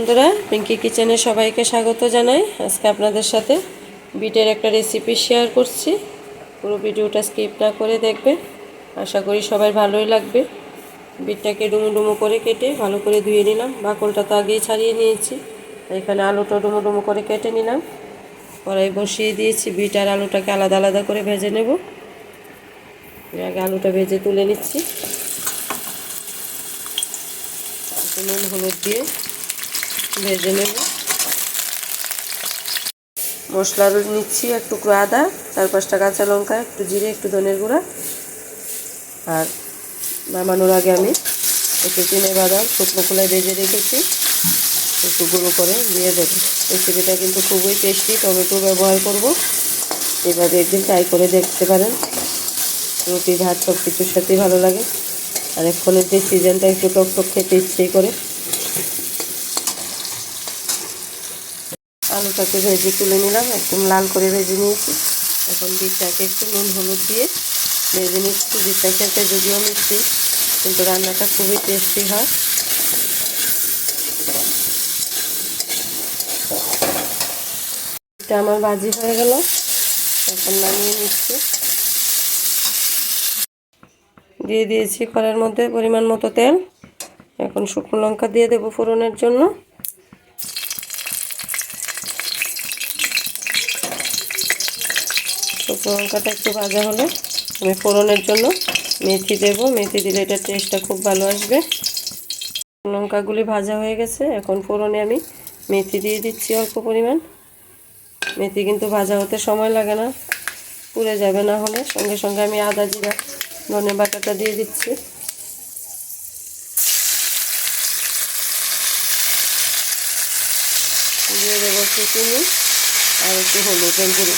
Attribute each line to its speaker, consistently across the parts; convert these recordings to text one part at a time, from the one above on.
Speaker 1: বন্ধুরা, পিঙ্কি কিচেনে সবাইকে স্বাগত জানাই। আজকে আপনাদের সাথে বিটের একটা রেসিপি শেয়ার করছি। পুরো ভিডিওটা স্কিপ না করে দেখবেন, আশা করি সবাই ভালোই লাগবে। বিটটাকে ডুমো ডুমো করে কেটে ভালো করে ধুয়ে নিলাম, বাকলটা তো আগেই ছাড়িয়ে নিয়েছি। এখানে আলুটা ডুমো ডুমো করে কেটে নিলাম, কড়াই বসিয়ে দিয়েছি। বিট আর আলুটাকে আলাদা আলাদা করে ভেজে নেব। আগে আলুটা ভেজে তুলে নিচ্ছি, নুন হলুদ দিয়ে ভেজে নেব। মশলা নিচ্ছি এক টুকরো আদা, 4-5টা কাঁচা লঙ্কা, একটু জিরে, একটু ধনের গুঁড়া। আর নামানোর আগে আমি একটু চিনে বাদাম শুকনো খোলায় ভেজে রেখেছি, একটু গুঁড়ো করে দিয়ে দেবো। রেসিপিটা কিন্তু খুবই টেস্টি, টমেটো ব্যবহার করব। এভাবে একদিন ট্রাই করে দেখতে পারেন, রুটি ভাত সব কিছুর সাথেই ভালো লাগে। আর এক্ষণের যে সিজনটা একটু টক টক খেতে ইচ্ছেই করে। আলুটাকে ভেজে তুলে নিলাম, একদম লাল করে ভেজে নিয়েছি। এখন বিটটাকে একটু নুন হলুদ দিয়ে ভেজে নিচ্ছি। বিটটা খেতে যদিও মিষ্টি, কিন্তু রান্নাটা খুবই টেস্টি হয়। এটা আমার ভাজি হয়ে গেল, এখন নামিয়ে নিচ্ছি। দিয়ে দিয়েছি কড়াইয়ের মধ্যে পরিমাণ মতো তেল। এখন শুকনো লঙ্কা দিয়ে দেবো ফোড়নের জন্য। শুকনো লঙ্কাটা একটু ভাজা হলে আমি ফোড়নের জন্য মেথি দেব। মেথি দিলে এটার টেস্টটা খুব ভালো আসবে। লঙ্কাগুলি ভাজা হয়ে গেছে, এখন ফোড়নে আমি মেথি দিয়ে দিচ্ছি অল্প পরিমাণ। মেথি কিন্তু ভাজা হতে সময় লাগে না, পুড়ে যাবে না হলে। সঙ্গে সঙ্গে আমি আদা জিরা ধনে বাটাটা দিয়ে দিচ্ছি। দিয়ে দেবো একটু চিনি আর একটু হলুদের গুঁড়ো।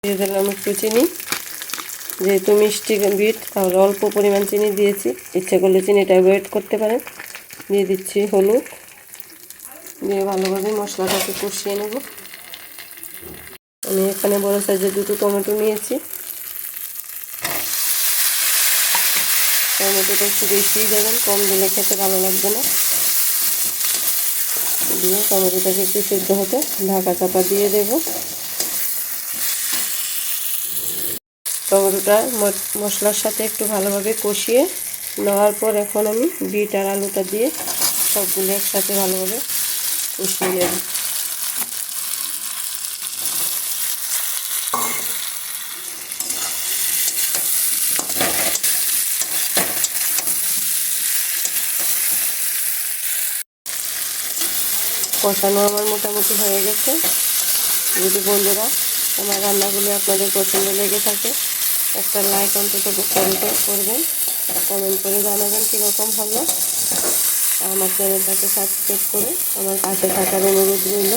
Speaker 1: দিয়ে দিলাম একটু চিনি, যেহেতু মিষ্টি বিট তাহলে অল্প পরিমাণ চিনি দিয়েছি, ইচ্ছে করলে চিনিটা অ্যাভয়েড করতে পারেন। দিয়ে দিচ্ছি হলুদ, দিয়ে ভালোভাবে মশলাটাকে কষিয়ে নেব। আমি এখানে বড় সাইজের 2টো টমেটো নিয়েছি। টমেটোটা একটু বেশিই দেবেন, কম দিলে খেতে ভালো লাগবে না। দিয়ে টমেটোটাকে একটু সেদ্ধ হতে ঢাকা চাপা দিয়ে দেব। টমেটোটা মশলার সাথে একটু ভালোভাবে কষিয়ে নেওয়ার পর এখন আমি বিট আর আলুটা দিয়ে সবগুলো একসাথে ভালোভাবে কষিয়ে নেব। কষানো আমার মোটামুটি হয়ে গেছে। যদি বন্ধুরা আমার রান্নাগুলি আপনাদের পছন্দ লেগে থাকে, একটা লাইক অন্তত করবেন, কমেন্ট করে জানাবেন কীরকম হলো। আমার চ্যানেলটাকে সাবস্ক্রাইব করে আমার পাশে থাকার অনুরোধ রইল।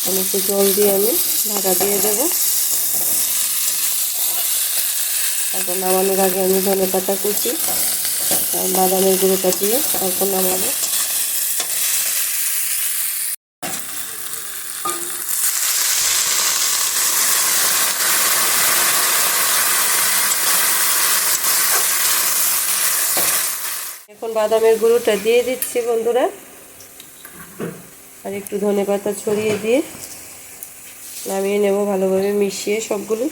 Speaker 1: আমি একটু জল দিয়ে আমি ঢাকা দিয়ে দেব। তারপর নামানোর আগে আমি ধনেপাতা কুচি আর বাদামের গুঁড়োটা দিয়ে তারপর নামাবো। এখন বাদামের গুঁড়োটা দিয়ে দিচ্ছি বন্ধুরা, আর একটু ধনেপাতা ছড়িয়ে দিয়ে নামিয়ে নেব ভালোভাবে মিশিয়ে সবগুলো।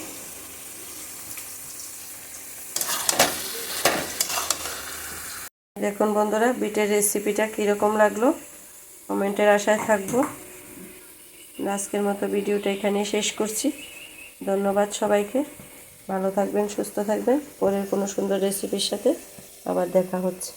Speaker 1: দেখুন বন্ধুরা, বিটের রেসিপিটা কীরকম লাগলো কমেন্টের আশায় থাকবো। আজকের মতো ভিডিওটা এখানেই শেষ করছি। ধন্যবাদ সবাইকে, ভালো থাকবেন, সুস্থ থাকবেন। পরের কোনো সুন্দর রেসিপির সাথে আবার দেখা হচ্ছে।